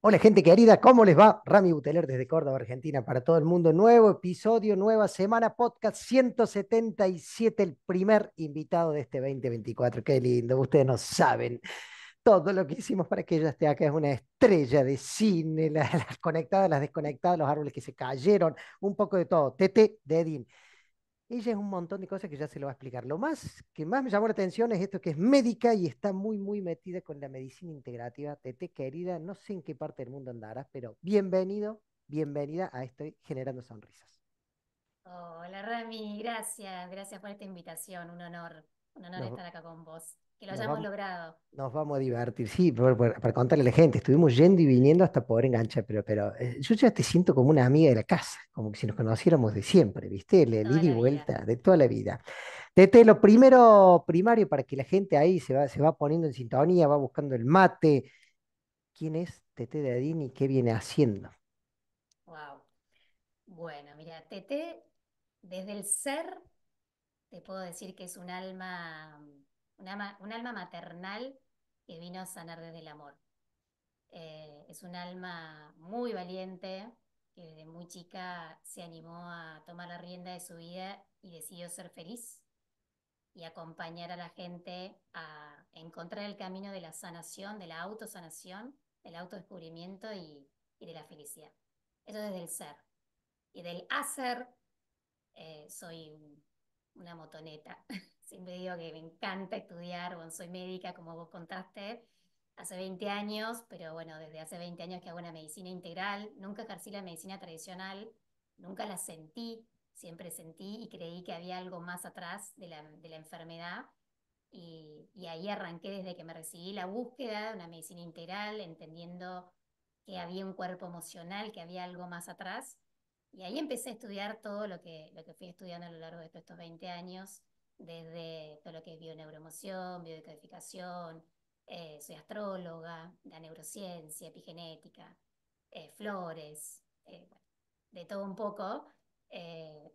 Hola gente querida, ¿cómo les va? Rami Buteler desde Córdoba, Argentina, para todo el mundo. Nuevo episodio, nueva semana, podcast 177, el primer invitado de este 2024. Qué lindo, ustedes no saben todo lo que hicimos para que ella esté acá. Es una estrella de cine, las conectadas, las desconectadas, los árboles que se cayeron, un poco de todo. Tete Dedín. Ella es un montón de cosas que ya se lo va a explicar. Lo más que más me llamó la atención es esto que es médica y está muy, muy metida con la medicina integrativa. Tete, querida, no sé en qué parte del mundo andarás, pero bienvenido, bienvenida a Estoy Generando Sonrisas. Hola Rami, gracias por esta invitación, un honor Nos, estar acá con vos, que lo nos hayamos vamos, logrado. nos vamos a divertir, sí, para contarle a la gente, estuvimos yendo y viniendo hasta poder enganchar, pero yo ya te siento como una amiga de la casa, como que si nos conociéramos de siempre, ¿viste? El Toda ida y la vida. vuelta de toda la vida. Tete, lo primero primario para que la gente ahí se va poniendo en sintonía, va buscando el mate. ¿Quién es Tete Dadín y qué viene haciendo? Wow. Bueno, mira, Tete, desde el ser, te puedo decir que es un alma maternal que vino a sanar desde el amor. Es un alma muy valiente, que desde muy chica se animó a tomar la rienda de su vida y decidió ser feliz y acompañar a la gente a encontrar el camino de la sanación, de la autosanación, del autodescubrimiento y de la felicidad. Eso desde el ser. Y del hacer, soy una motoneta. Siempre digo que me encanta estudiar, bueno, soy médica, como vos contaste, hace 20 años, pero bueno, desde hace 20 años que hago una medicina integral, nunca ejercí la medicina tradicional, nunca la sentí, siempre sentí y creí que había algo más atrás de la enfermedad y ahí arranqué desde que me recibí la búsqueda de una medicina integral, entendiendo que había un cuerpo emocional, que había algo más atrás. Y ahí empecé a estudiar todo lo que fui estudiando a lo largo de todos estos 20 años, desde todo lo que es bioneuroemoción, biodecodificación, soy astróloga, la neurociencia, epigenética, flores, bueno, de todo un poco. Eh,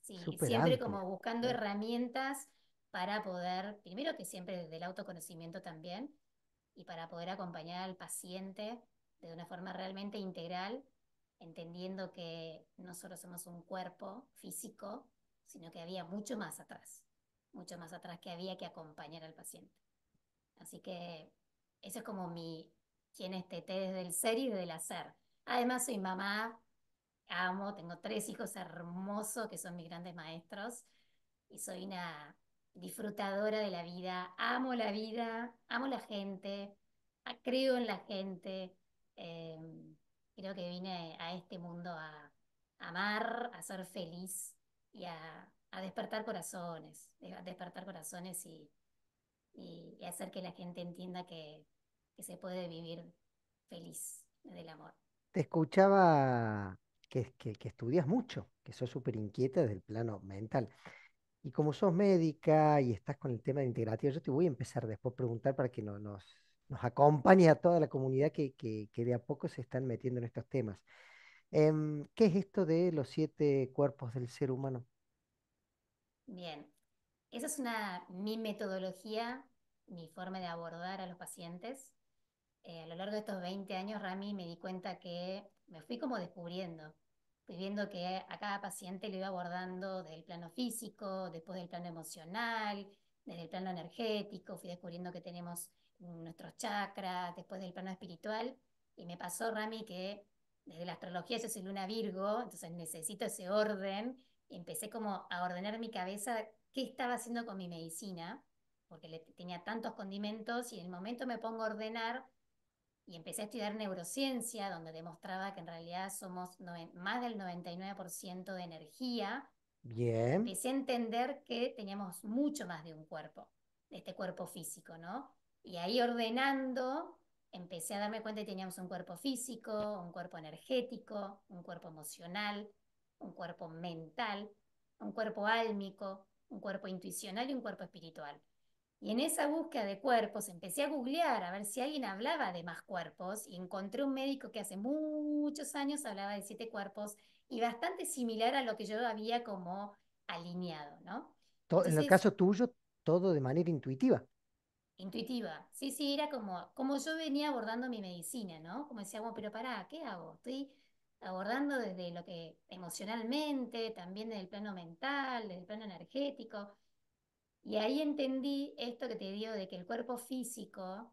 sí, Súper siempre amplio. como buscando Claro. herramientas para poder, primero que siempre desde el autoconocimiento también, y para poder acompañar al paciente de una forma realmente integral, entendiendo que no solo somos un cuerpo físico, sino que había mucho más atrás que había que acompañar al paciente. Así que eso es como quién es Tete desde el ser y desde el hacer. Además soy mamá, tengo tres hijos hermosos que son mis grandes maestros y soy una disfrutadora de la vida, amo la gente, creo en la gente. eh, Creo que vine a este mundo a amar, a ser feliz y a despertar corazones, a despertar corazones y hacer que la gente entienda que se puede vivir feliz del amor. Te escuchaba que estudias mucho, que sos súper inquieta desde el plano mental. Y como sos médica y estás con el tema de integrativa, yo te voy a empezar después a preguntar para que nos acompañe a toda la comunidad que de a poco se están metiendo en estos temas. ¿Qué es esto de los 7 cuerpos del ser humano? Bien, esa es mi metodología, mi forma de abordar a los pacientes. A lo largo de estos 20 años, Rami, me di cuenta que me fui como descubriendo. Fui viendo que a cada paciente lo iba abordando desde el plano físico, después del plano emocional, desde el plano energético. Fui descubriendo que tenemos nuestros chakras, después del plano espiritual. Y me pasó, Rami, que desde la astrología yo soy luna Virgo, entonces necesito ese orden. Y empecé como a ordenar mi cabeza qué estaba haciendo con mi medicina, porque tenía tantos condimentos y en el momento me pongo a ordenar y empecé a estudiar neurociencia, donde demostraba que en realidad somos más del 99% de energía. Bien, Empecé a entender que teníamos mucho más de un cuerpo, de este cuerpo físico, ¿no? Y ahí ordenando, empecé a darme cuenta que teníamos un cuerpo físico, un cuerpo energético, un cuerpo emocional, un cuerpo mental, un cuerpo álmico, un cuerpo intuicional y un cuerpo espiritual. Y en esa búsqueda de cuerpos empecé a googlear a ver si alguien hablaba de más cuerpos y encontré un médico que hace muchos años hablaba de 7 cuerpos y bastante similar a lo que yo había como alineado, ¿no? en el Entonces, caso tuyo, todo de manera intuitiva. Intuitiva. Sí, sí, era como yo venía abordando mi medicina, ¿no? Como decía, bueno, pero pará, ¿qué hago? Estoy abordando desde lo que emocionalmente, también desde el plano mental, desde el plano energético. Y ahí entendí esto que te digo de que el cuerpo físico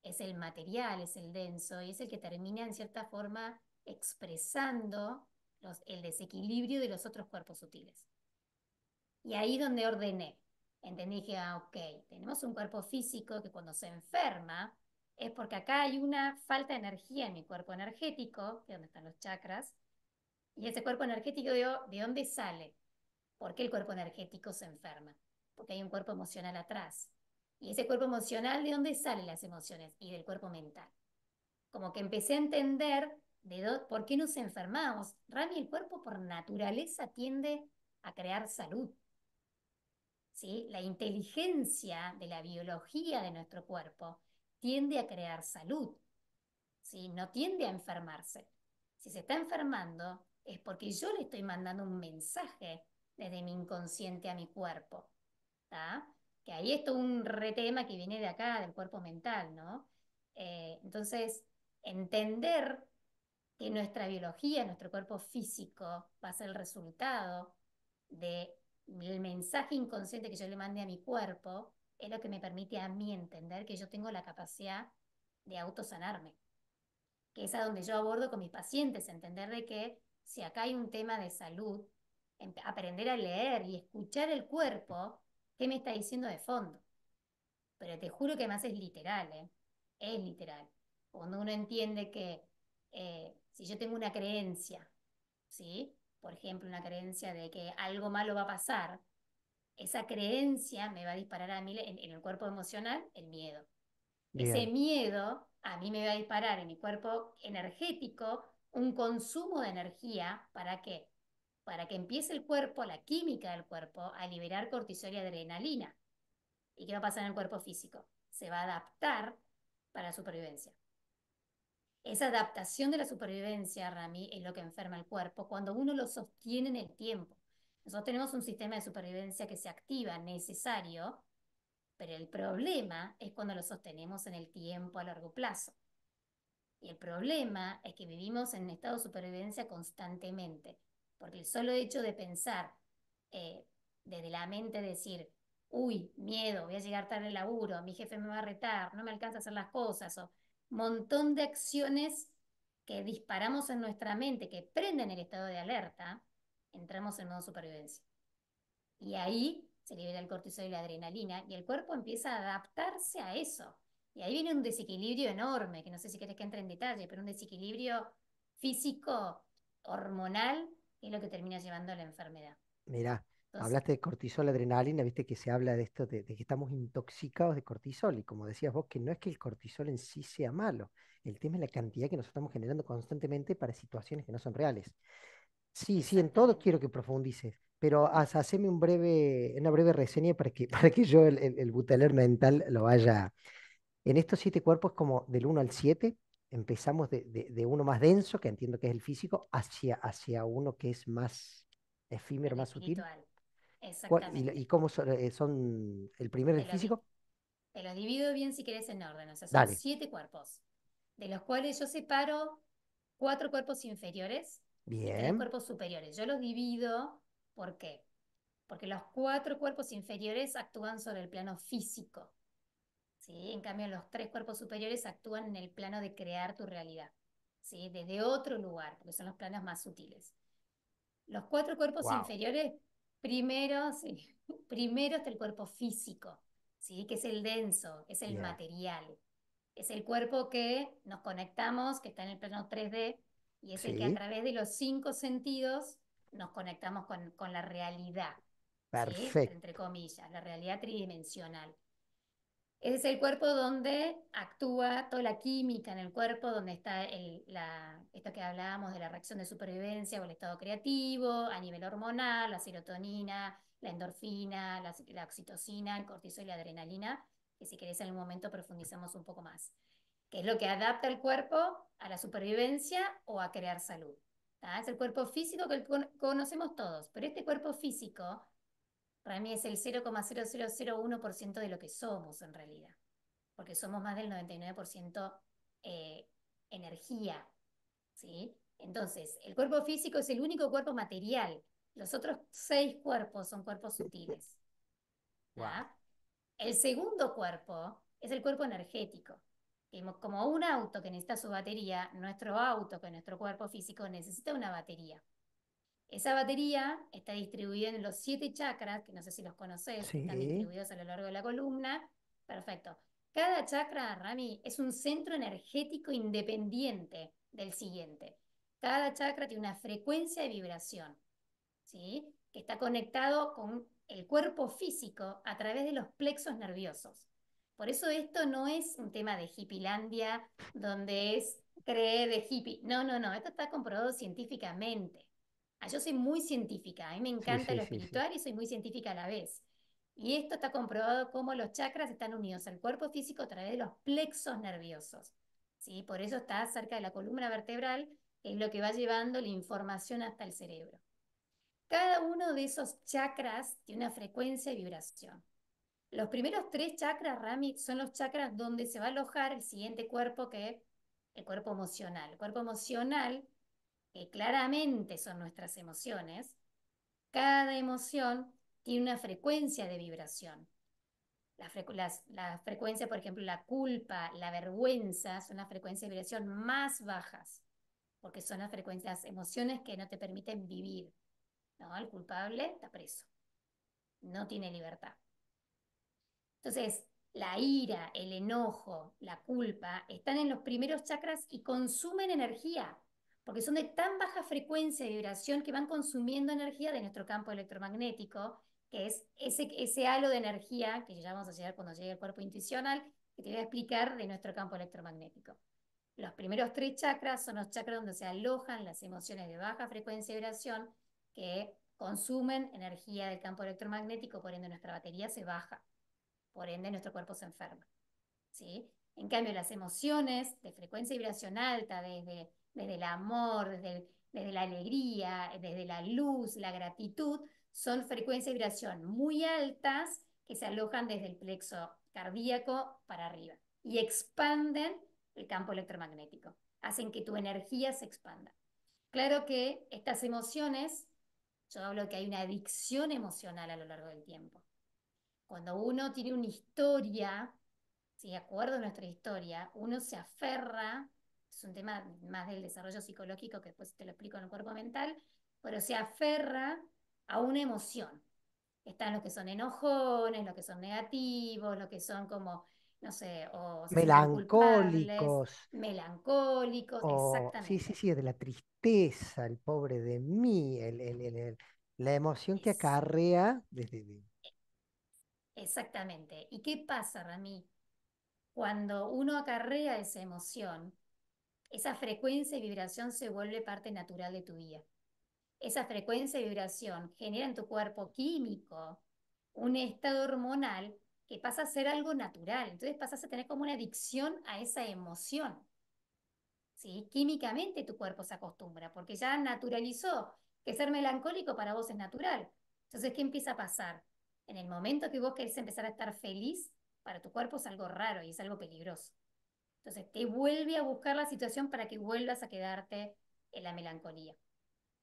es el material, es el denso, y es el que termina en cierta forma expresando el desequilibrio de los otros cuerpos sutiles. Y ahí donde ordené. Entendí que, ok, tenemos un cuerpo físico que cuando se enferma es porque acá hay una falta de energía en mi cuerpo energético, que es donde están los chakras, y ese cuerpo energético, ¿de dónde sale? ¿Por qué el cuerpo energético se enferma? Porque hay un cuerpo emocional atrás. Y ese cuerpo emocional, ¿de dónde salen las emociones? Y del cuerpo mental. Como que empecé a entender por qué nos enfermamos. Rami, el cuerpo por naturaleza tiende a crear salud. ¿Sí? La inteligencia de la biología de nuestro cuerpo tiende a crear salud, ¿sí? No tiende a enfermarse. Si se está enfermando es porque yo le estoy mandando un mensaje desde mi inconsciente a mi cuerpo, ¿tá? Que ahí es todo un retema que viene de acá, del cuerpo mental, ¿no? Entonces, entender que nuestra biología, nuestro cuerpo físico, va a ser el resultado del mensaje inconsciente que yo le mande a mi cuerpo, es lo que me permite a mí entender que yo tengo la capacidad de autosanarme, que es a donde yo abordo con mis pacientes, entender de que si acá hay un tema de salud, aprender a leer y escuchar el cuerpo, qué me está diciendo de fondo. Pero te juro que además es literal, ¿eh? Es literal. Cuando uno entiende que si yo tengo una creencia, ¿sí? Por ejemplo, una creencia de que algo malo va a pasar, esa creencia me va a disparar a mí en el cuerpo emocional el miedo. Ese Bien, miedo a mí me va a disparar en mi cuerpo energético un consumo de energía. ¿Para qué? Para que empiece el cuerpo, la química del cuerpo, a liberar cortisol y adrenalina. ¿Y qué va a pasar en el cuerpo físico? Se va a adaptar para la supervivencia. Esa adaptación de la supervivencia, Rami, es lo que enferma el cuerpo cuando uno lo sostiene en el tiempo. Nosotros tenemos un sistema de supervivencia que se activa necesario, pero el problema es cuando lo sostenemos en el tiempo a largo plazo. Y el problema es que vivimos en un estado de supervivencia constantemente, porque el solo hecho de pensar eh, desde la mente, decir, uy, miedo, voy a llegar tarde al laburo, mi jefe me va a retar, no me alcanza a hacer las cosas, o montón de acciones que disparamos en nuestra mente, que prenden el estado de alerta, entramos en modo supervivencia. Y ahí se libera el cortisol y la adrenalina y el cuerpo empieza a adaptarse a eso. Y ahí viene un desequilibrio enorme, que no sé si querés que entre en detalle, pero un desequilibrio físico, hormonal, que es lo que termina llevando a la enfermedad. mirá, Entonces, hablaste de cortisol, adrenalina, viste que se habla de esto, de que estamos intoxicados de cortisol, y como decías vos, que no es que el cortisol en sí sea malo, el tema es la cantidad que nos estamos generando constantemente para situaciones que no son reales. Sí, sí, en todo exactamente. quiero que profundices, pero haceme una breve reseña para que, para que yo el buteler mental lo vaya. En estos 7 cuerpos, como del 1 al 7, empezamos de uno más denso, que entiendo que es el físico, hacia uno que es más efímero, El más sutil. espiritual, ¿Y exactamente. cómo son el primero, el Te lo, di- físico? Te lo divido bien si querés en orden. O sea, son Dale, 7 cuerpos, de los cuales yo separo 4 cuerpos inferiores y 3 cuerpos superiores. Yo los divido, ¿por qué? Porque los 4 cuerpos inferiores actúan sobre el plano físico, ¿sí? En cambio, los 3 cuerpos superiores actúan en el plano de crear tu realidad, ¿sí? Desde otro lugar, porque son los planos más sutiles. Los 4 cuerpos wow, inferiores, primero, sí, primero está el cuerpo físico, ¿sí? Que es el denso, es el bien, material. Es el cuerpo que nos conectamos, que está en el plano 3D, y es el que a sí, través de los 5 sentidos nos conectamos con la realidad, ¿sí? Entre perfecto, comillas, la realidad tridimensional. Ese es el cuerpo donde actúa toda la química en el cuerpo, donde está esto que hablábamos de la reacción de supervivencia o el estado creativo, a nivel hormonal, la serotonina, la endorfina, la oxitocina, el cortisol y la adrenalina, que si querés en algún momento profundizamos un poco más, que es lo que adapta el cuerpo a la supervivencia o a crear salud. ¿Tá? Es el cuerpo físico que conocemos todos, pero este cuerpo físico Para mí es el 0,0001% de lo que somos en realidad, porque somos más del 99% eh, energía, ¿sí? Entonces, el cuerpo físico es el único cuerpo material. Los otros 6 cuerpos son cuerpos sutiles. Wow. ¿Ah? El segundo cuerpo es el cuerpo energético. Como un auto que necesita su batería, nuestro auto, que nuestro cuerpo físico necesita una batería. Esa batería está distribuida en los 7 chakras, que no sé si los conoces, que están Sí, distribuidos a lo largo de la columna. Perfecto. Cada chakra, Rami, es un centro energético independiente del siguiente. Cada chakra tiene una frecuencia de vibración, ¿sí? Que está conectado con el cuerpo físico a través de los plexos nerviosos. Por eso esto no es un tema de hippielandia, donde es creer de hippie. No, no, no, esto está comprobado científicamente. Yo soy muy científica, a mí me sí, encanta sí, lo sí, sí. espiritual y soy muy científica a la vez. Y esto está comprobado cómo los chakras están unidos al cuerpo físico a través de los plexos nerviosos. ¿Sí? Por eso está cerca de la columna vertebral, que es lo que va llevando la información hasta el cerebro. Cada uno de esos chakras tiene una frecuencia y vibración. Los primeros 3 chakras, Rami, son los chakras donde se va a alojar el siguiente cuerpo, que es el cuerpo emocional. El cuerpo emocional, que claramente son nuestras emociones, cada emoción tiene una frecuencia de vibración. La frecuencia, por ejemplo, la culpa, la vergüenza, son las frecuencias de vibración más bajas, porque son las emociones que no te permiten vivir. ¿No? El culpable está preso, no tiene libertad. Entonces, la ira, el enojo, la culpa están en los primeros chakras y consumen energía, porque son de tan baja frecuencia de vibración que van consumiendo energía de nuestro campo electromagnético, que es ese halo de energía que ya vamos a llegar cuando llegue el cuerpo intuicional, que te voy a explicar de nuestro campo electromagnético. Los primeros 3 chakras son los chakras donde se alojan las emociones de baja frecuencia de vibración que consumen energía del campo electromagnético, por ende nuestra batería se baja, por ende nuestro cuerpo se enferma. ¿Sí? En cambio, las emociones de frecuencia de vibración alta, desde el amor, desde la alegría, desde la luz, la gratitud, son frecuencias de vibración muy altas que se alojan desde el plexo cardíaco para arriba y expanden el campo electromagnético, hacen que tu energía se expanda. Claro que estas emociones, yo hablo que hay una adicción emocional a lo largo del tiempo. Cuando uno tiene una historia, si de acuerdo a nuestra historia, uno se aferra, es un tema más del desarrollo psicológico que después te lo explico en el cuerpo mental, pero se aferra a una emoción. Están los que son enojones, los que son negativos, los que son como, no sé, o se sienten culpables, Melancólicos, melancólicos, o sí, sí, exactamente. sí, de la tristeza, el pobre de mí, la emoción que Es, acarrea desde... exactamente. ¿Y qué pasa, Rami? Cuando uno acarrea esa emoción, esa frecuencia y vibración se vuelve parte natural de tu vida. Esa frecuencia y vibración genera en tu cuerpo químico un estado hormonal que pasa a ser algo natural. Entonces pasas a tener como una adicción a esa emoción. ¿Sí? Químicamente tu cuerpo se acostumbra porque ya naturalizó que ser melancólico para vos es natural. Entonces, ¿qué empieza a pasar? En el momento que vos querés empezar a estar feliz, para tu cuerpo es algo raro y es algo peligroso. Entonces, te vuelve a buscar la situación para que vuelvas a quedarte en la melancolía,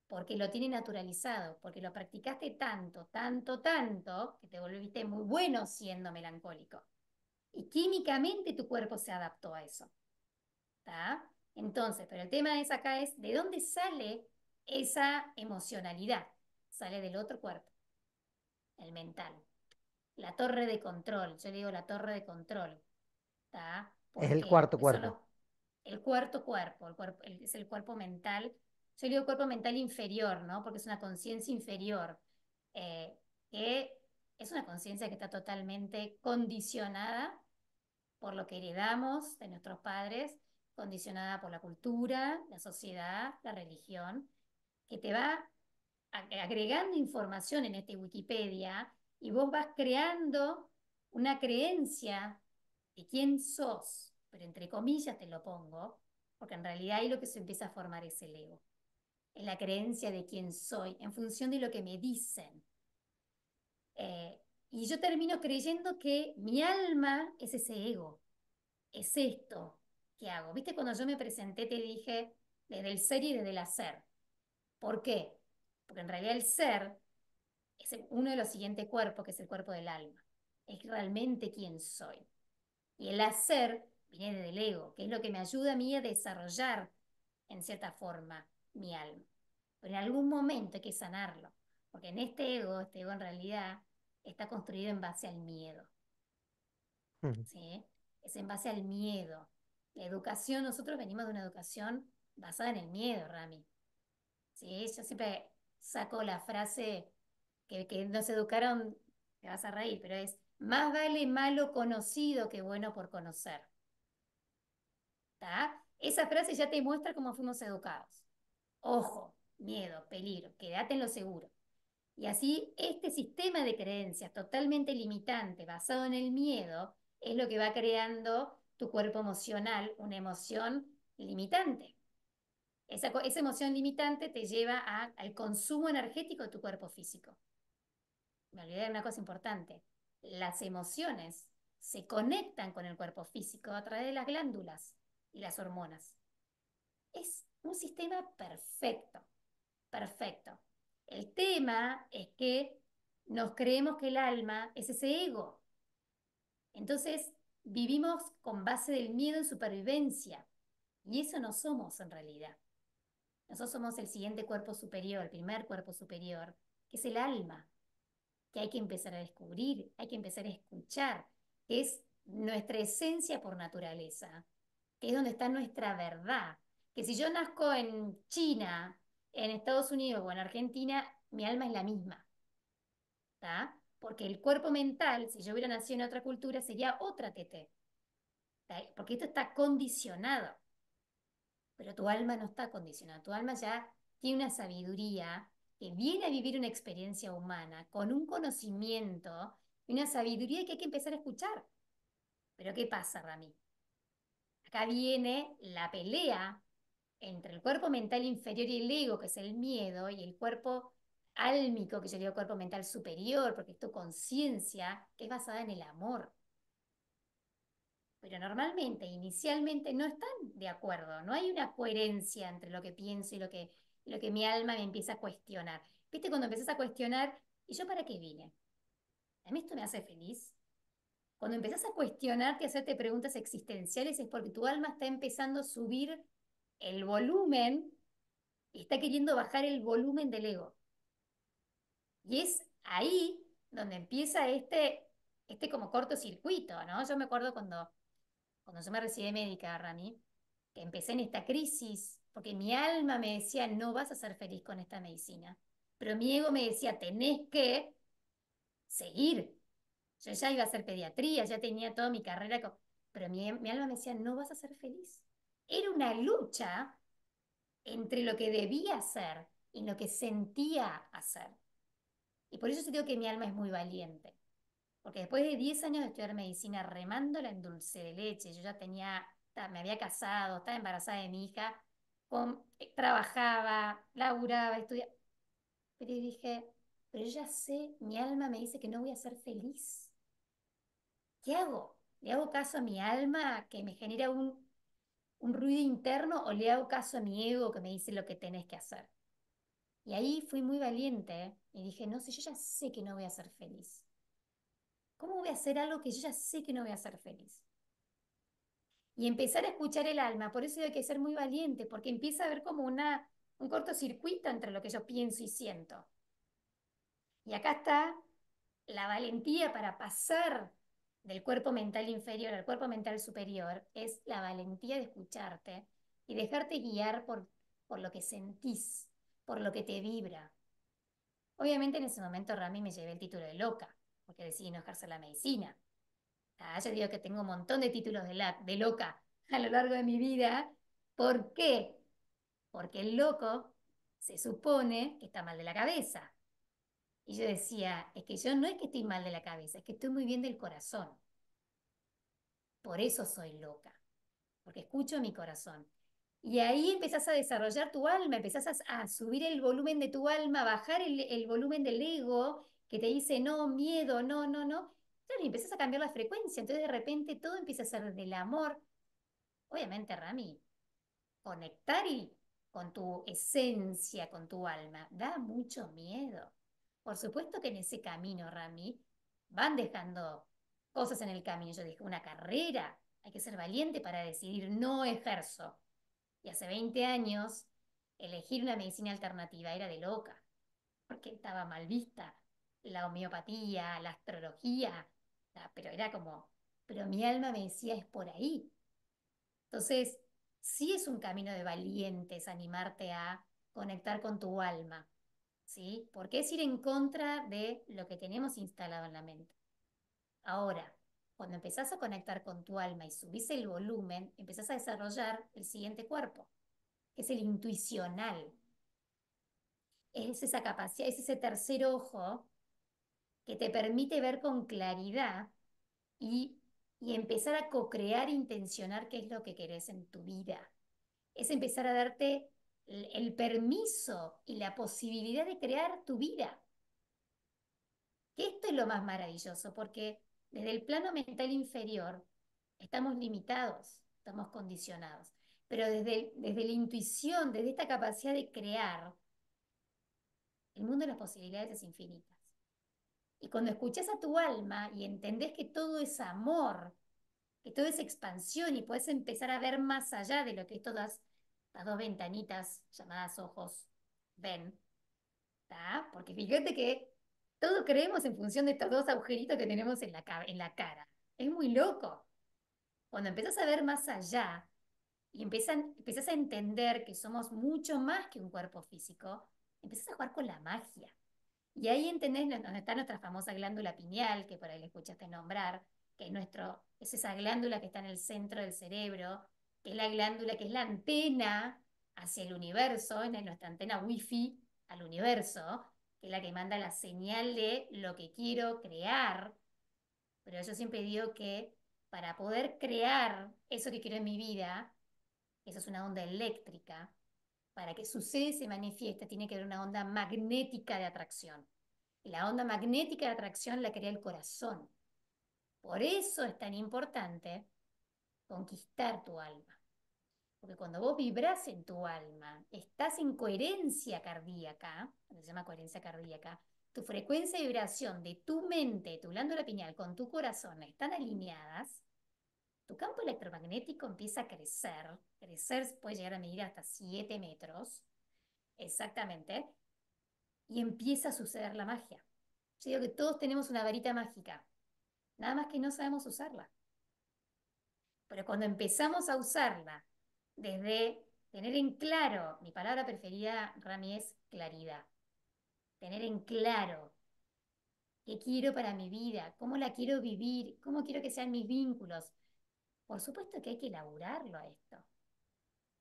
porque lo tiene naturalizado, porque lo practicaste tanto, tanto, tanto, que te volviste muy bueno siendo melancólico. Y químicamente tu cuerpo se adaptó a eso. ¿Tá? Entonces, pero el tema es acá es de dónde sale esa emocionalidad. Sale del otro cuerpo, el mental. La torre de control, yo le digo la torre de control. ¿Tá? Es ¿Por el qué? cuarto Porque son cuerpo. el cuarto cuerpo, es el cuerpo mental. Yo le digo cuerpo mental inferior, ¿no? Porque es una conciencia inferior, eh, que es una conciencia que está totalmente condicionada por lo que heredamos de nuestros padres, condicionada por la cultura, la sociedad, la religión, que te va agregando información en este Wikipedia y vos vas creando una creencia de quién sos, pero entre comillas te lo pongo, porque en realidad ahí lo que se empieza a formar es el ego, es la creencia de quién soy en función de lo que me dicen. Y yo termino creyendo que mi alma es ese ego, es esto que hago. ¿Viste? Cuando yo me presenté te dije desde el ser y desde el hacer. ¿Por qué? Porque en realidad el ser es uno de los siguientes cuerpos, que es el cuerpo del alma. Es realmente quién soy. Y el hacer viene desde el ego, que es lo que me ayuda a mí a desarrollar, en cierta forma, mi alma. Pero en algún momento hay que sanarlo, porque en este ego en realidad está construido en base al miedo, Ujú. ¿sí? Es en base al miedo. La educación, nosotros venimos de una educación basada en el miedo, Rami. ¿Sí? Yo siempre saco la frase que nos educaron, te vas a reír, pero es, más vale malo conocido que bueno por conocer. ¿Tá? Esa frase ya te muestra cómo fuimos educados. Ojo, miedo, peligro, quédate en lo seguro. Y así, este sistema de creencias totalmente limitante, basado en el miedo, es lo que va creando tu cuerpo emocional, una emoción limitante. Esa emoción limitante te lleva al consumo energético de tu cuerpo físico. Me olvidé de una cosa importante. Las emociones se conectan con el cuerpo físico a través de las glándulas y las hormonas. Es un sistema perfecto, perfecto. El tema es que nos creemos que el alma es ese ego. Entonces vivimos con base del miedo en supervivencia. Y eso no somos en realidad. Nosotros somos el siguiente cuerpo superior, el primer cuerpo superior, que es el alma, que hay que empezar a descubrir, hay que empezar a escuchar, que es nuestra esencia por naturaleza, que es donde está nuestra verdad. Que si yo nazco en China, en Estados Unidos o en Argentina, mi alma es la misma, ¿tá? Porque el cuerpo mental, si yo hubiera nacido en otra cultura, sería otra TT, ¿tá? Porque esto está condicionado, pero tu alma no está condicionada, tu alma ya tiene una sabiduría que viene a vivir una experiencia humana con un conocimiento y una sabiduría que hay que empezar a escuchar. Pero ¿qué pasa, Rami? Acá viene la pelea entre el cuerpo mental inferior y el ego, que es el miedo, y el cuerpo álmico, que yo digo cuerpo mental superior, porque es tu conciencia, que es basada en el amor. Pero normalmente, inicialmente, no están de acuerdo, no hay una coherencia entre lo que pienso y lo que mi alma me empieza a cuestionar. ¿Viste cuando empiezas a cuestionar, ¿y yo para qué vine? ¿A mí esto me hace feliz? Cuando empezás a cuestionarte, a hacerte preguntas existenciales, es porque tu alma está empezando a subir el volumen y está queriendo bajar el volumen del ego. Y es ahí donde empieza este como cortocircuito, ¿no? Yo me acuerdo cuando yo me recibí de médica, Rami, que empecé en esta crisis, porque mi alma me decía, no vas a ser feliz con esta medicina, pero mi ego me decía, tenés que seguir. Yo ya iba a hacer pediatría, ya tenía toda mi carrera, pero mi alma me decía, no vas a ser feliz. Era una lucha entre lo que debía hacer y lo que sentía hacer. Y por eso yo digo que mi alma es muy valiente. Porque después de 10 años de estudiar medicina, remándola en dulce de leche, yo ya me había casado, estaba embarazada de mi hija, trabajaba, laburaba, estudiaba. Pero dije, pero yo ya sé, mi alma me dice que no voy a ser feliz. ¿Qué hago? ¿Le hago caso a mi alma que me genera un ruido interno o le hago caso a mi ego que me dice lo que tenés que hacer? Y ahí fui muy valiente, ¿eh? Y dije, no, si yo ya sé que no voy a ser feliz, ¿cómo voy a hacer algo que yo ya sé que no voy a ser feliz? Y empezar a escuchar el alma, por eso hay que ser muy valiente, porque empieza a haber como un cortocircuito entre lo que yo pienso y siento. Y acá está la valentía para pasar del cuerpo mental inferior al cuerpo mental superior, es la valentía de escucharte y dejarte guiar por lo que sentís, por lo que te vibra. Obviamente en ese momento Rami me llevé el título de loca, porque decidí no ejercer la medicina. Yo digo que tengo un montón de títulos de loca a lo largo de mi vida. ¿Por qué? Porque el loco se supone que está mal de la cabeza. Y yo decía, es que yo no es que estoy mal de la cabeza, es que estoy muy bien del corazón. Por eso soy loca, porque escucho mi corazón. Y ahí empezás a desarrollar tu alma, empezás a subir el volumen de tu alma, bajar el volumen del ego que te dice, no, miedo, no, no, no. Claro, y empezás a cambiar la frecuencia, entonces de repente todo empieza a ser desde el amor. Obviamente, Rami, conectar y con tu esencia, con tu alma, da mucho miedo. Por supuesto que en ese camino, Rami, van dejando cosas en el camino. Yo dije, una carrera, hay que ser valiente para decidir, no ejerzo. Y hace 20 años, elegir una medicina alternativa era de loca, porque estaba mal vista. La homeopatía, la astrología, pero era como, pero mi alma me decía, es por ahí. Entonces, sí es un camino de valientes animarte a conectar con tu alma, ¿sí? Porque es ir en contra de lo que tenemos instalado en la mente. Ahora, cuando empezás a conectar con tu alma y subís el volumen, empezás a desarrollar el siguiente cuerpo, que es el intuicional. Es esa capacidad, es ese tercer ojo que te permite ver con claridad y, y empezar a co-crear, intencionar qué es lo que querés en tu vida. Es empezar a darte el permiso y la posibilidad de crear tu vida. Que esto es lo más maravilloso, porque desde el plano mental inferior estamos limitados, estamos condicionados. Pero desde la intuición, desde esta capacidad de crear, el mundo de las posibilidades es infinita. Y cuando escuchas a tu alma y entendés que todo es amor, que todo es expansión y puedes empezar a ver más allá de lo que estas dos ventanitas llamadas ojos ven, ¿tá? Porque fíjate que todo creemos en función de estos dos agujeritos que tenemos en la cara. Es muy loco. Cuando empiezas a ver más allá y empiezas a entender que somos mucho más que un cuerpo físico, empiezas a jugar con la magia. Y ahí entendés dónde está nuestra famosa glándula pineal, que por ahí la escuchaste nombrar, que es esa glándula que está en el centro del cerebro, que es la glándula que es la antena hacia el universo, en nuestra antena wifi al universo, que es la que manda la señal de lo que quiero crear. Pero yo siempre digo que para poder crear eso que quiero en mi vida, eso es una onda eléctrica, para que suceda y se manifieste, tiene que haber una onda magnética de atracción. Y la onda magnética de atracción la crea el corazón. Por eso es tan importante conquistar tu alma. Porque cuando vos vibras en tu alma, estás en coherencia cardíaca, se llama coherencia cardíaca, tu frecuencia de vibración de tu mente, tu glándula pineal con tu corazón están alineadas, tu campo electromagnético empieza a crecer, crecer puede llegar a medir hasta 7 metros, exactamente, y empieza a suceder la magia. Yo digo que todos tenemos una varita mágica, nada más que no sabemos usarla. Pero cuando empezamos a usarla desde tener en claro, mi palabra preferida, Rami, es claridad. Tener en claro qué quiero para mi vida, cómo la quiero vivir, cómo quiero que sean mis vínculos. Por supuesto que hay que elaborarlo a esto.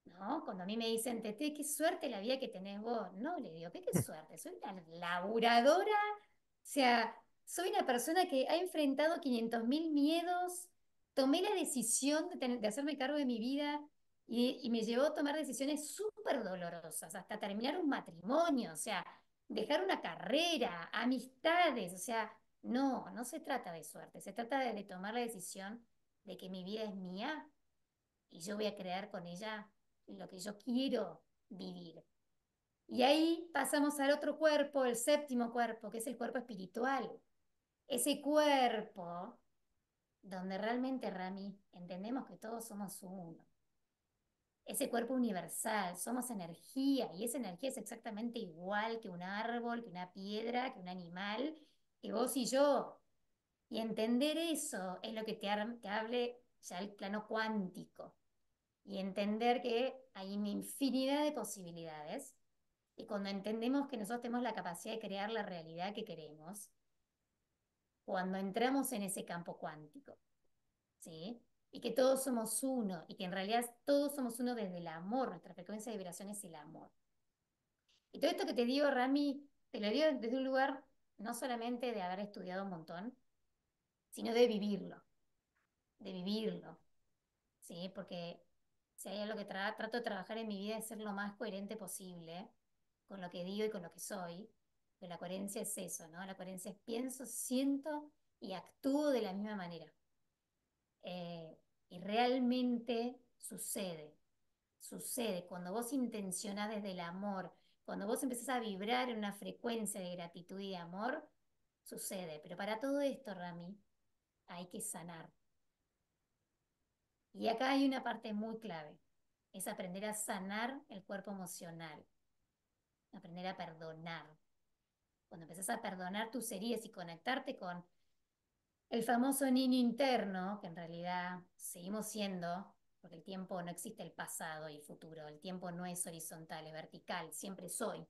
¿No? Cuando a mí me dicen, Tete, qué suerte la vida que tenés vos. No, le digo, qué suerte? Soy una laburadora, o sea, soy una persona que ha enfrentado 500.000 miedos, tomé la decisión de hacerme cargo de mi vida y me llevó a tomar decisiones súper dolorosas, hasta terminar un matrimonio, o sea, dejar una carrera, amistades, o sea, no, no se trata de suerte, se trata de tomar la decisión de que mi vida es mía y yo voy a crear con ella lo que yo quiero vivir. Y ahí pasamos al otro cuerpo, el séptimo cuerpo, que es el cuerpo espiritual. Ese cuerpo donde realmente, Rami, entendemos que todos somos uno. Ese cuerpo universal, somos energía y esa energía es exactamente igual que un árbol, que una piedra, que un animal, que vos y yo. Y entender eso es lo que te hable ya el plano cuántico y entender que hay una infinidad de posibilidades. Y cuando entendemos que nosotros tenemos la capacidad de crear la realidad que queremos, cuando entramos en ese campo cuántico, ¿sí? Y que todos somos uno, y que en realidad todos somos uno desde el amor, nuestra frecuencia de vibración es el amor. Y todo esto que te digo, Rami, te lo digo desde un lugar no solamente de haber estudiado un montón, sino de vivirlo, ¿sí? Porque si hay algo que trato de trabajar en mi vida es ser lo más coherente posible con lo que digo y con lo que soy. Pero la coherencia es eso, ¿no? La coherencia es pienso, siento y actúo de la misma manera. Eh, y realmente sucede. Cuando vos intencionás desde el amor, cuando vos empezás a vibrar en una frecuencia de gratitud y de amor, sucede. Pero para todo esto, Rami, hay que sanar. Y acá hay una parte muy clave, es aprender a sanar el cuerpo emocional, aprender a perdonar. Cuando empezás a perdonar tus heridas y conectarte con el famoso niño interno, que en realidad seguimos siendo, porque el tiempo no existe el pasado y el futuro, el tiempo no es horizontal, es vertical, siempre soy.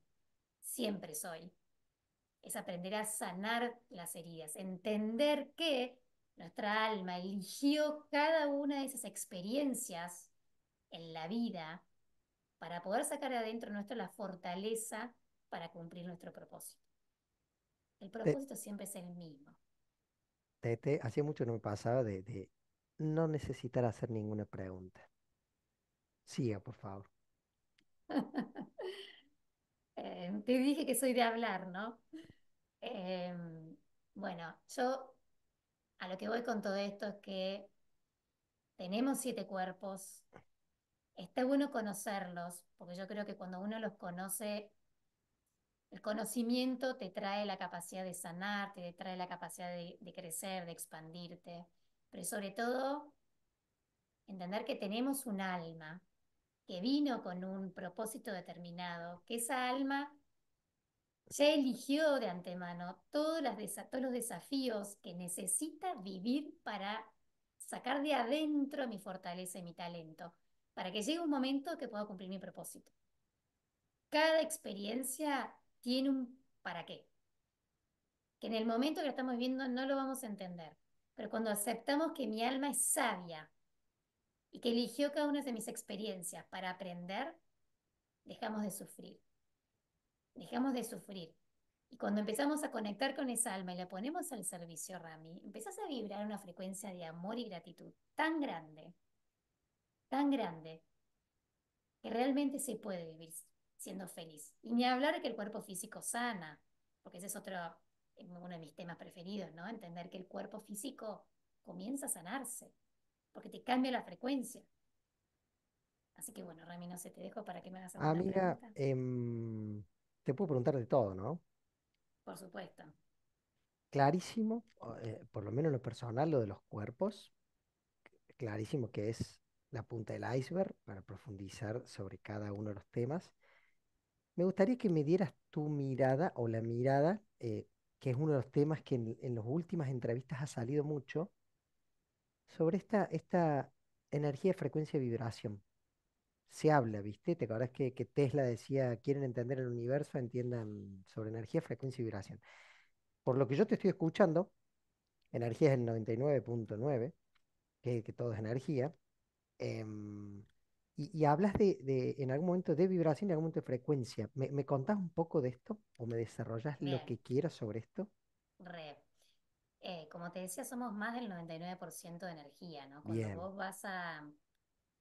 Es aprender a sanar las heridas, entender que nuestra alma eligió cada una de esas experiencias en la vida para poder sacar de adentro nuestra la fortaleza para cumplir nuestro propósito. El Te- propósito siempre es el mismo. hacía mucho no me pasaba de no necesitar hacer ninguna pregunta. Siga, por favor. Te dije que soy de hablar, ¿no? Bueno, yo a lo que voy con todo esto es que tenemos 7 cuerpos. Está bueno conocerlos, porque yo creo que cuando uno los conoce, el conocimiento te trae la capacidad de sanar, te trae la capacidad de crecer, de expandirte, pero sobre todo entender que tenemos un alma que vino con un propósito determinado, que esa alma ya eligió de antemano todos los desafíos que necesita vivir para sacar de adentro mi fortaleza y mi talento, para que llegue un momento que pueda cumplir mi propósito. Cada experiencia tiene un para qué, que en el momento que lo estamos viendo no lo vamos a entender, pero cuando aceptamos que mi alma es sabia y que eligió cada una de mis experiencias para aprender, dejamos de sufrir, dejamos de sufrir. Y cuando empezamos a conectar con esa alma y la ponemos al servicio, Rami, empezás a vibrar una frecuencia de amor y gratitud tan grande, que realmente se puede vivir siendo feliz. Y ni hablar que el cuerpo físico sana, porque ese es uno de mis temas preferidos, ¿no? Entender que el cuerpo físico comienza a sanarse, porque te cambia la frecuencia. Así que bueno, Rami, no sé, te dejo para que me hagas alguna Amiga, pregunta. te puedo preguntar de todo, ¿no? Por supuesto. Clarísimo, por lo menos en lo personal, lo de los cuerpos, clarísimo que es la punta del iceberg para profundizar sobre cada uno de los temas. Me gustaría que me dieras tu mirada o la mirada, que es uno de los temas que en las últimas entrevistas ha salido mucho, sobre esta energía, frecuencia y vibración. Se habla, ¿viste? ¿Te acuerdas que Tesla decía, quieren entender el universo, entiendan sobre energía, frecuencia y vibración? Por lo que yo te estoy escuchando, energía es el 99,9, que todo es energía. em, y hablas en algún momento de vibración y en algún momento de frecuencia. ¿Me contás un poco de esto o me desarrollas lo Bien, que quieras sobre esto? re. Como te decía, somos más del 99% de energía, ¿no? Bien,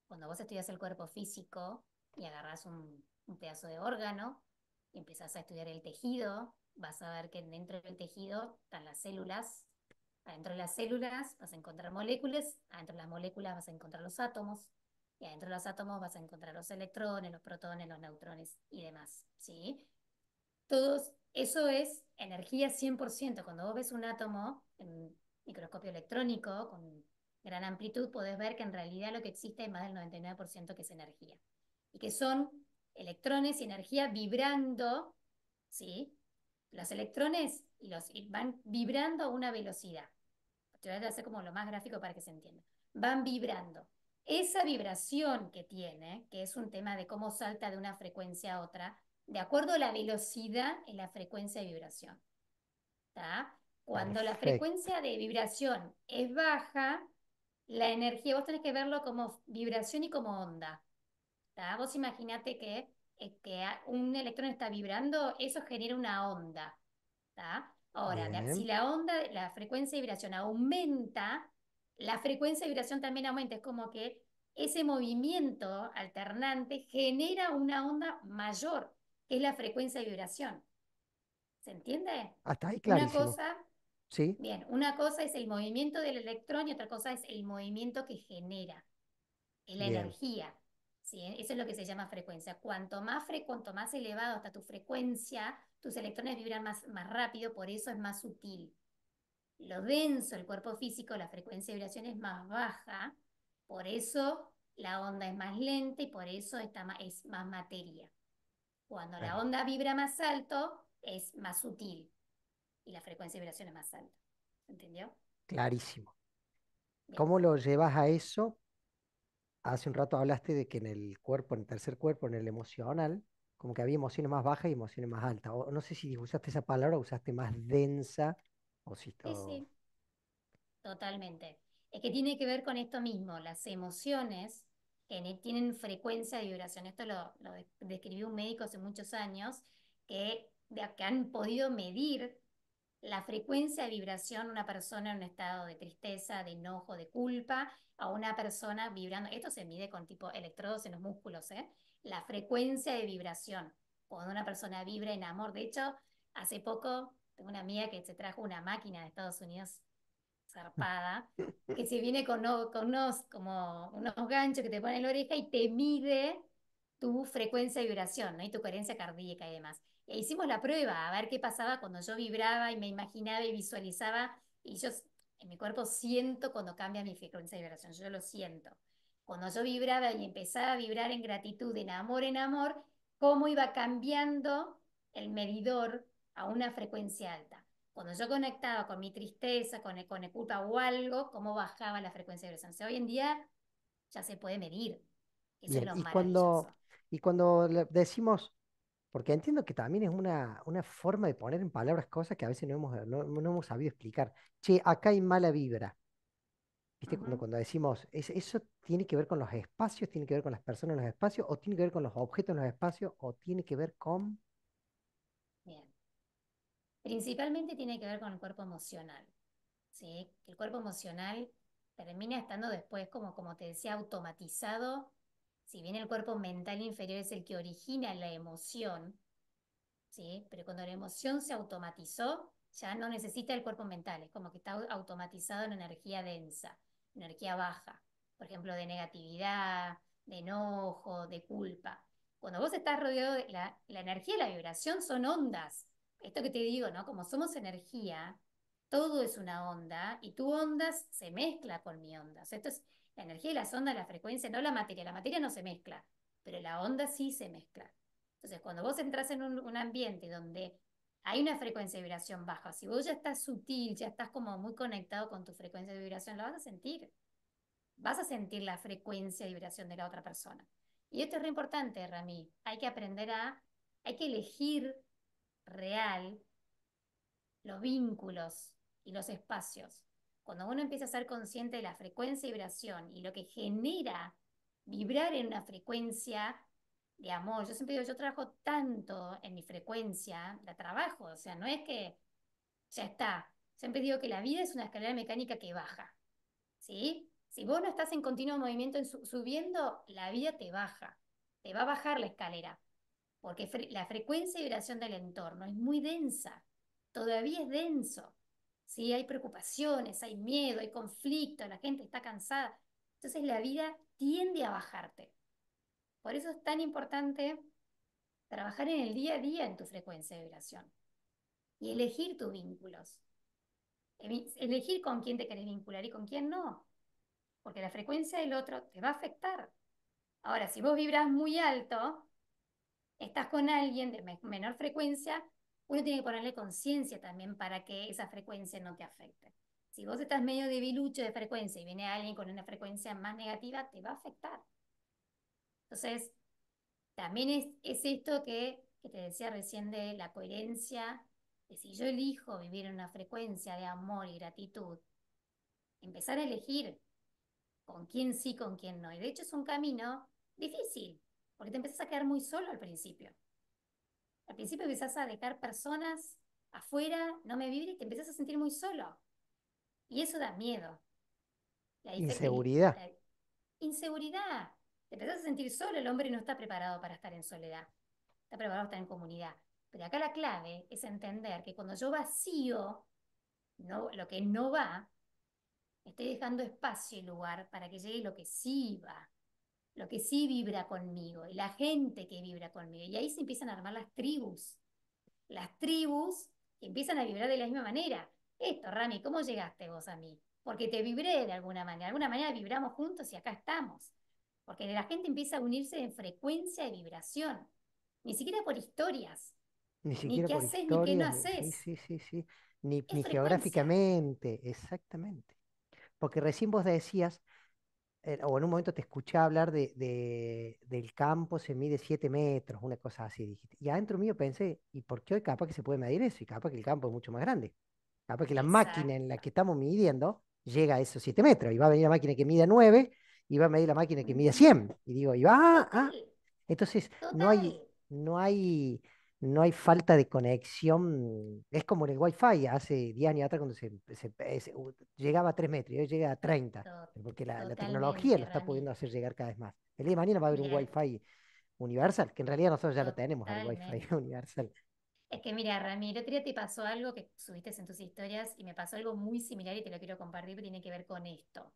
Cuando vos estudias el cuerpo físico y agarrás un pedazo de órgano y empezás a estudiar el tejido, vas a ver que dentro del tejido están las células. Adentro de las células vas a encontrar moléculas, adentro de las moléculas vas a encontrar los átomos, y adentro de los átomos vas a encontrar los electrones, los protones, los neutrones y demás, ¿sí? Eso es energía 100%. Cuando vos ves un átomo en microscopio electrónico con gran amplitud, podés ver que en realidad lo que existe es más del 99% que es energía. Y que son electrones y energía vibrando, ¿sí? Los electrones van vibrando a una velocidad. Te voy a hacer como lo más gráfico para que se entienda. Van vibrando. Esa vibración que tiene, que es un tema de cómo salta de una frecuencia a otra, de acuerdo a la velocidad en la frecuencia de vibración. ¿Tá? Cuando la perfecto. frecuencia de vibración es baja, la energía, vos tenés que verlo como vibración y como onda. ¿Tá? Vos imaginate que un electrón está vibrando, eso genera una onda. ¿Tá? Ahora, si Bien, la frecuencia de vibración aumenta, la frecuencia de vibración también aumenta. Es como que ese movimiento alternante genera una onda mayor, que es la frecuencia de vibración. ¿Se entiende? Hasta ahí Una clarísimo. cosa, ¿Sí? bien, una cosa es el movimiento del electrón y otra cosa es el movimiento que genera, es la Bien. energía. ¿Sí? Eso es lo que se llama frecuencia. Cuanto más elevado está tu frecuencia, tus electrones vibran más rápido, por eso es más sutil. Lo denso, el cuerpo físico, la frecuencia de vibración es más baja, por eso la onda es más lenta y por eso es más materia. Cuando la Claro, onda vibra más alto, es más sutil y la frecuencia de vibración es más alta. ¿Entendió? clarísimo. Bien. ¿Cómo lo llevas a eso? Hace un rato hablaste de que en el cuerpo, en el tercer cuerpo, en el emocional, como que había emociones más bajas y emociones más altas. O no sé si usaste esa palabra o usaste más densa o si... Sí, sí, totalmente. Es que tiene que ver con esto mismo, las emociones tienen frecuencia de vibración. Esto lo describió un médico hace muchos años que han podido medir la frecuencia de vibración de una persona en un estado de tristeza, de enojo, de culpa, a una persona vibrando. Esto se mide con tipo electrodos en los músculos, ¿eh? La frecuencia de vibración. Cuando una persona vibra en amor. De hecho, hace poco tengo una amiga que se trajo una máquina de Estados Unidos zarpada, que se viene con como unos ganchos que te ponen en la oreja y te mide tu frecuencia de vibración, ¿no? Y tu coherencia cardíaca y demás. E hicimos la prueba, a ver qué pasaba cuando yo vibraba y me imaginaba y visualizaba, y yo en mi cuerpo siento cuando cambia mi frecuencia de vibración, yo lo siento. Cuando yo vibraba y empezaba a vibrar en amor, cómo iba cambiando el medidor a una frecuencia alta. Cuando yo conectaba con mi tristeza, con el culpa o algo, cómo bajaba la frecuencia de vibración. O sea, hoy en día ya se puede medir. Eso es Bien, lo maravilloso. y cuando decimos, porque entiendo que también es una forma de poner en palabras cosas que a veces no hemos sabido explicar. Che, acá hay mala vibra. ¿Viste? Ujú. Cuando decimos, ¿eso tiene que ver con los espacios, tiene que ver con las personas en los espacios, o tiene que ver con los objetos en los espacios, o tiene que ver con... Bien. Principalmente tiene que ver con el cuerpo emocional, ¿sí? El cuerpo emocional termina estando después, como te decía, automatizado. Si bien el cuerpo mental inferior es el que origina la emoción, ¿sí? Pero cuando la emoción se automatizó, ya no necesita el cuerpo mental, es como que está automatizado en energía densa, energía baja, por ejemplo, de negatividad, de enojo, de culpa. Cuando vos estás rodeado de la energía y la vibración son ondas. Esto que te digo, ¿no? Como somos energía, todo es una onda y tu onda se mezcla con mi onda. O sea, esto es la energía y las ondas, la frecuencia, no la materia. La materia no se mezcla, pero la onda sí se mezcla. Entonces, cuando vos entras en un ambiente donde hay una frecuencia de vibración baja, si vos ya estás sutil, ya estás como muy conectado con tu frecuencia de vibración, la vas a sentir. Vas a sentir la frecuencia de vibración de la otra persona. Y esto es re importante, Rami. Hay que elegir real los vínculos y los espacios. Cuando uno empieza a ser consciente de la frecuencia de vibración y lo que genera vibrar en una frecuencia de amor, yo siempre digo, yo trabajo tanto en mi frecuencia, la trabajo, o sea, no es que ya está. Siempre digo que la vida es una escalera mecánica que baja, ¿sí? Si vos no estás en continuo movimiento subiendo, la vida te baja, te va a bajar la escalera porque la frecuencia de vibración del entorno es muy densa, todavía es denso. ¿Sí? Hay preocupaciones, hay miedo, hay conflicto, la gente está cansada. Entonces la vida tiende a bajarte. Por eso es tan importante trabajar en el día a día en tu frecuencia de vibración y elegir tus vínculos. Elegir con quién te querés vincular y con quién no, porque la frecuencia del otro te va a afectar. Ahora, si vos vibras muy alto, estás con alguien de menor frecuencia, uno tiene que ponerle conciencia también para que esa frecuencia no te afecte. Si vos estás medio debilucho de frecuencia y viene alguien con una frecuencia más negativa, te va a afectar. Entonces, también es esto que te decía recién de la coherencia, de si yo elijo vivir en una frecuencia de amor y gratitud, empezar a elegir con quién sí, con quién no. Y de hecho es un camino difícil, porque te empezás a quedar muy solo al principio. Al principio empezás a dejar personas afuera, no me vibra y te empezás a sentir muy solo. Y eso da miedo. Inseguridad. La inseguridad. Te empezás a sentir solo, el hombre no está preparado para estar en soledad. Está preparado para estar en comunidad. Pero acá la clave es entender que cuando yo vacío lo que no va, estoy dejando espacio y lugar para que llegue lo que sí va, lo que sí vibra conmigo y la gente que vibra conmigo. Y ahí se empiezan a armar las tribus que empiezan a vibrar de la misma manera. Esto, Rami, ¿cómo llegaste vos a mí? Porque te vibré de alguna manera vibramos juntos y acá estamos. Porque la gente empieza a unirse en frecuencia y vibración, ni siquiera por historias, Ni ni siquiera qué por haces, ni qué no historias, ni, sí, haces. sí, sí, sí, ni Es frecuencia. geográficamente, exactamente. Porque recién vos decías, o en un momento te escuché hablar del campo, se mide 7 metros, una cosa así, dijiste. Y adentro mío pensé, ¿y por qué hoy capaz que se puede medir eso? Y capaz que el campo es mucho más grande. Capaz que la máquina en la Exacto. que estamos midiendo llega a esos 7 metros. Y va a venir la máquina que mida 9 y va a medir la máquina que mida Ujú. 100. Y digo, y va, Total, entonces total. no hay, no hay falta de conexión. Es como en el Wi-Fi hace 10 años atrás cuando llegaba a 3 metros y hoy llega a 30, To- porque la tecnología Totalmente, lo está Rami. pudiendo hacer llegar cada vez más. El día de mañana va a haber un Mira, Wi-Fi universal, que en realidad nosotros ya lo tenemos al Wi-Fi totalmente. universal. Es que mira, Rami, el otro día te pasó algo que subiste en tus historias y me pasó algo muy similar y te lo quiero compartir, porque tiene que ver con esto.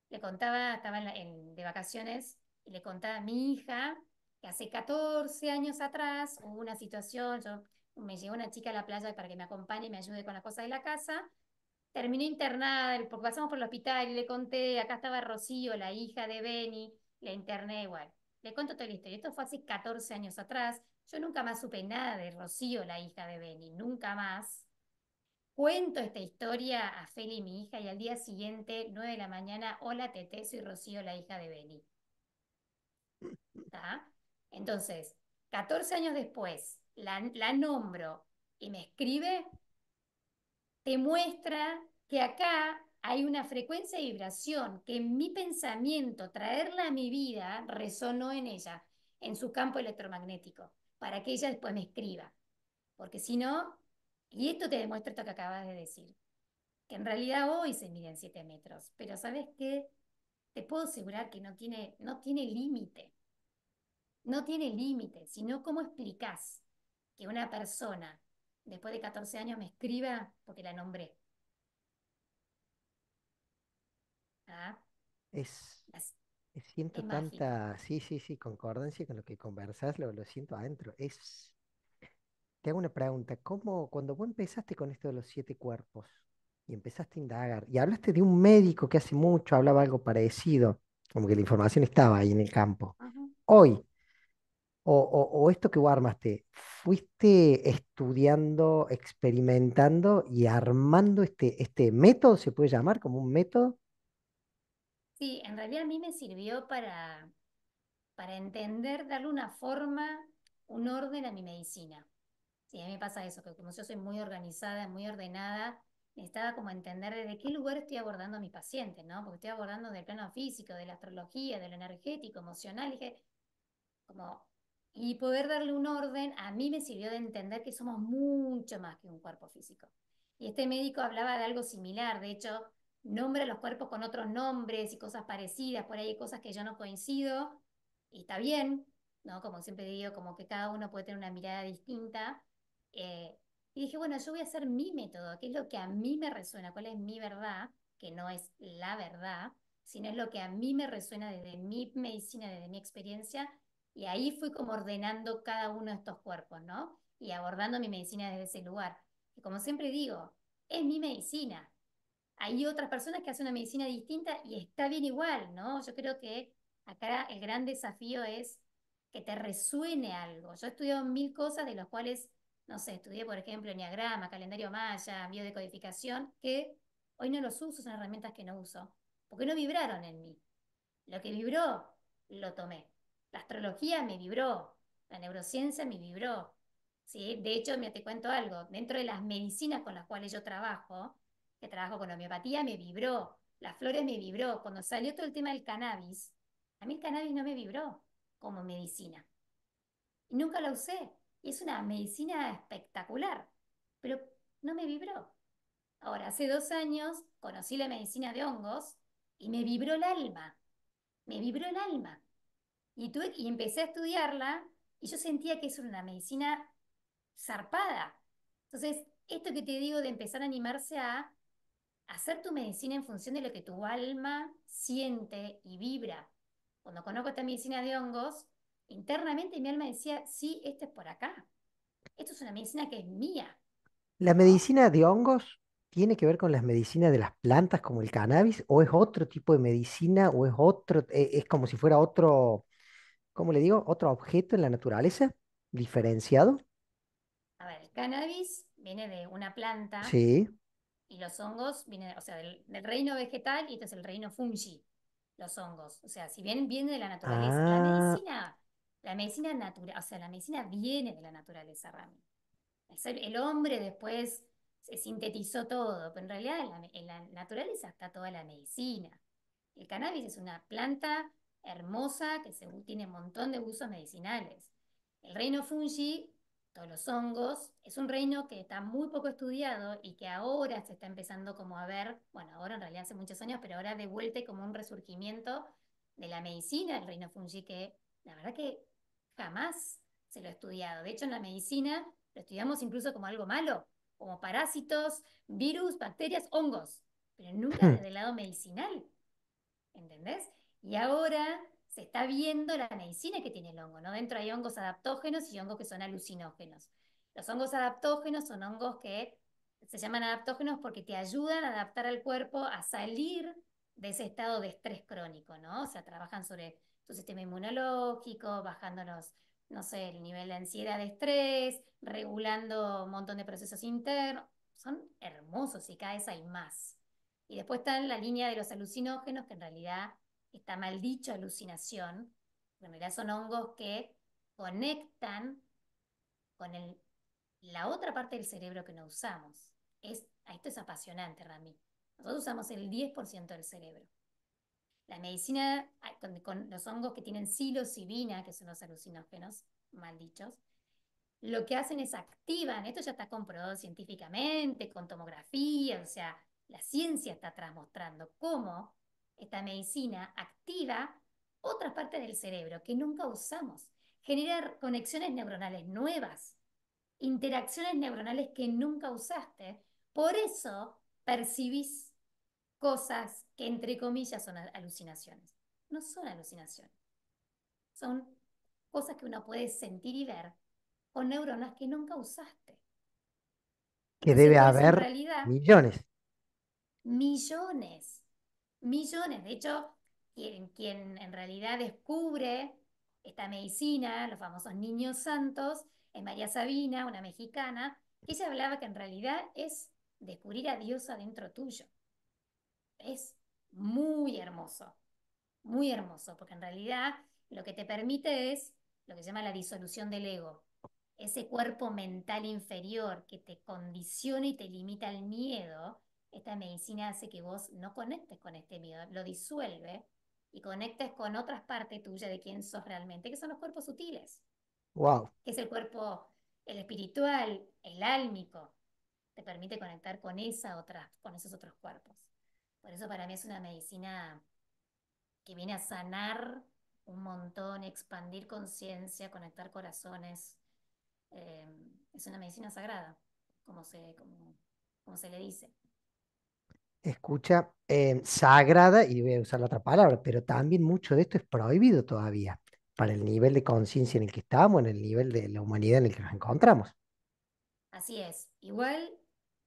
Le contaba, estaba de vacaciones y le contaba a mi hija que hace 14 años atrás hubo una situación, me llegó una chica a la playa para que me acompañe y me ayude con las cosas de la casa. Terminó internada, porque pasamos por el hospital y le conté, acá estaba Rocío, la hija de Beni, la interné igual. Le cuento toda la historia. Esto fue hace 14 años atrás. Yo nunca más supe nada de Rocío, la hija de Beni, nunca más. Cuento esta historia a Feli, mi hija, y al día siguiente, 9 de la mañana, hola Tete, soy Rocío, la hija de Beni. ¿Tá? Entonces, 14 años después, la nombro y me escribe, te muestra que acá hay una frecuencia de vibración que en mi pensamiento, traerla a mi vida, resonó en ella, en su campo electromagnético, para que ella después me escriba. Porque si no, y esto te demuestra esto que acabas de decir, que en realidad hoy se miden 7 metros, pero ¿sabes qué? Te puedo asegurar que no tiene límite, no tiene límite, sino cómo explicás que una persona después de 14 años me escriba porque la nombré. ¿Ah? Es, Es, siento es mágico. tanta, sí, sí, sí, concordancia con lo que conversás, lo siento adentro. Te hago una pregunta, ¿cómo, cuando vos empezaste con esto de los 7 cuerpos y empezaste a indagar, y hablaste de un médico que hace mucho hablaba algo parecido, como que la información estaba ahí en el campo, Ajá. hoy, o esto que vos armaste, fuiste estudiando, experimentando y armando este método, se puede llamar como un método? Sí, en realidad a mí me sirvió para entender, darle una forma, un orden a mi medicina. Sí, a mí me pasa eso, que como yo soy muy organizada, muy ordenada, necesitaba como entender desde qué lugar estoy abordando a mis pacientes, ¿no? Porque estoy abordando del plano físico, de la astrología, de lo energético, emocional, dije, como, y poder darle un orden, a mí me sirvió de entender que somos mucho más que un cuerpo físico. Y este médico hablaba de algo similar, de hecho, nombra los cuerpos con otros nombres y cosas parecidas, por ahí hay cosas que yo no coincido, y está bien, ¿no? Como siempre digo, como que cada uno puede tener una mirada distinta. eh, y dije, bueno, yo voy a hacer mi método, qué es lo que a mí me resuena, cuál es mi verdad, que no es la verdad, sino es lo que a mí me resuena desde mi medicina, desde mi experiencia, y ahí fui como ordenando cada uno de estos cuerpos, ¿no? Y abordando mi medicina desde ese lugar. Y como siempre digo, es mi medicina. Hay otras personas que hacen una medicina distinta y está bien igual, ¿no? Yo creo que acá el gran desafío es que te resuene algo. Yo he estudiado mil cosas de las cuales, no sé, estudié, por ejemplo, enneagrama, calendario maya, biodecodificación, que hoy no los uso, son herramientas que no uso, porque no vibraron en mí. Lo que vibró, lo tomé. La astrología me vibró, la neurociencia me vibró. ¿Sí? De hecho, mira, te cuento algo. Dentro de las medicinas con las cuales yo trabajo, que trabajo con homeopatía, me vibró. Las flores me vibró. Cuando salió todo el tema del cannabis, a mí el cannabis no me vibró como medicina. Y nunca la usé. Y es una medicina espectacular, pero no me vibró. Ahora, hace 2 años conocí la medicina de hongos y me vibró el alma, me vibró el alma. Y empecé a estudiarla y yo sentía que eso era una medicina zarpada. Entonces, esto que te digo de empezar a animarse a hacer tu medicina en función de lo que tu alma siente y vibra. Cuando conozco esta medicina de hongos, internamente mi alma decía, sí, esto es por acá. Esto es una medicina que es mía, ¿La ¿no? medicina de hongos tiene que ver con las medicinas de las plantas como el cannabis o es otro tipo de medicina o es otro, es como si fuera otro, ¿cómo le digo? Otro objeto en la naturaleza diferenciado? A ver, el cannabis viene de una planta Sí. y los hongos vienen, o sea, del reino vegetal y este es el reino fungi, los hongos. O sea, si bien viene de la naturaleza, Ah, la medicina natural, o sea, la medicina viene de la naturaleza, Rami. El hombre después se sintetizó todo, pero en realidad en la naturaleza está toda la medicina. El cannabis es una planta hermosa que tiene un montón de usos medicinales. El reino fungi, todos los hongos, es un reino que está muy poco estudiado y que ahora se está empezando como a ver, bueno, ahora en realidad hace muchos años, pero ahora de vuelta hay como un resurgimiento de la medicina del reino fungi que la verdad que jamás se lo ha estudiado. De hecho, en la medicina lo estudiamos incluso como algo malo, como parásitos, virus, bacterias, hongos, pero nunca desde el lado medicinal. ¿Entendés? Y ahora se está viendo la medicina que tiene el hongo, ¿no? Dentro hay hongos adaptógenos y hongos que son alucinógenos. Los hongos adaptógenos son hongos que se llaman adaptógenos porque te ayudan a adaptar al cuerpo a salir de ese estado de estrés crónico, ¿no? O sea, trabajan sobre tu sistema inmunológico, bajándonos, no sé, el nivel de ansiedad, de estrés, regulando un montón de procesos internos. Son hermosos y cada vez hay más. Y después está en la línea de los alucinógenos, que en realidad está mal dicho alucinación, porque en realidad son hongos que conectan con la otra parte del cerebro que no usamos. Esto es apasionante, Rami. Nosotros usamos el 10% del cerebro. La medicina, con los hongos que tienen psilocibina, que son los alucinógenos, mal dichos, lo que hacen es activan, esto ya está comprobado científicamente, con tomografía, o sea, la ciencia está atrás mostrando cómo esta medicina activa otras partes del cerebro que nunca usamos, genera conexiones neuronales nuevas, interacciones neuronales que nunca usaste. Por eso percibís cosas que entre comillas son alucinaciones. No son alucinaciones, son cosas que uno puede sentir y ver con neuronas que nunca usaste. que Entonces, debe por eso en haber realidad, millones. millones, millones. De hecho, quien en realidad descubre esta medicina, los famosos niños santos, es María Sabina, una mexicana, que ella hablaba que en realidad es descubrir a Dios adentro tuyo. Es muy hermoso, porque en realidad lo que te permite es lo que se llama la disolución del ego. Ese cuerpo mental inferior que te condiciona y te limita al miedo, esta medicina hace que vos no conectes con este miedo, lo disuelve y conectes con otras partes tuyas de quién sos realmente, que son los cuerpos sutiles, Wow. que es el cuerpo, el espiritual, el álmico. Te permite conectar con esos otros cuerpos. Por eso para mí es una medicina que viene a sanar un montón, expandir conciencia, conectar corazones. Es una medicina sagrada, como se le dice. Escucha, sagrada, y voy a usar la otra palabra, pero también mucho de esto es prohibido todavía para el nivel de conciencia en el que estamos, en el nivel de la humanidad en el que nos encontramos. Así es. Igual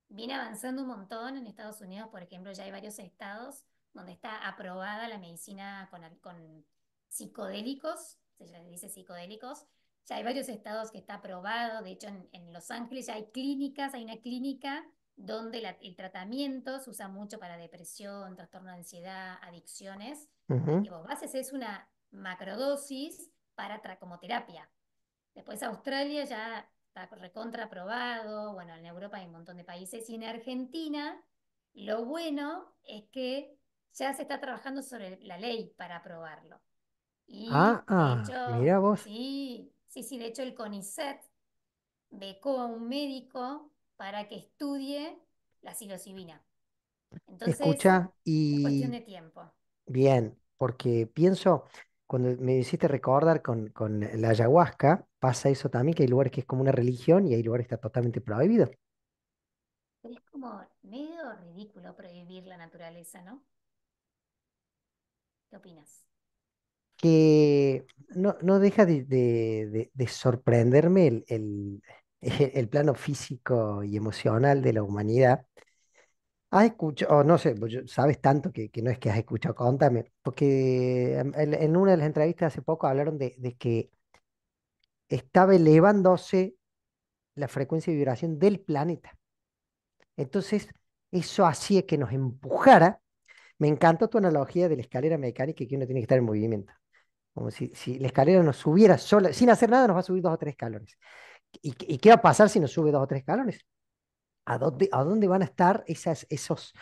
viene avanzando un montón en Estados Unidos, por ejemplo, ya hay varios estados donde está aprobada la medicina con psicodélicos, se le dice psicodélicos. Ya hay varios estados que está aprobado, de hecho en Los Ángeles ya hay clínicas, hay una clínica donde el tratamiento se usa mucho para depresión, trastorno de ansiedad, adicciones, Ujú. que vos haces es una macrodosis como terapia. Después Australia ya está recontra aprobado, bueno, en Europa hay un montón de países y en Argentina lo bueno es que ya se está trabajando sobre la ley para aprobarlo. Ah, Y de ah, hecho, mira vos. sí, de hecho el CONICET becó a un médico para que estudie la psilocibina. Entonces, Escucha, es cuestión y de tiempo. bien, porque pienso. cuando me hiciste recordar con la ayahuasca, pasa eso también, que hay lugares que es como una religión y hay lugares que está totalmente prohibido. Pero es como medio ridículo prohibir la naturaleza, ¿no? ¿Qué opinas? Que no deja de sorprenderme el plano físico y emocional de la humanidad. Has escuchado, o no sé, pues sabes tanto que no es que has escuchado, contame, porque en una de las entrevistas hace poco hablaron de que estaba elevándose la frecuencia de vibración del planeta. Entonces, eso hacía que nos empujara. Me encantó tu analogía de la escalera mecánica y que uno tiene que estar en movimiento. Como si la escalera nos subiera sola, sin hacer nada, nos va a subir 2 o 3 escalones. ¿Y qué va a pasar si nos sube 2 o 3 escalones? ¿A dónde van a estar esos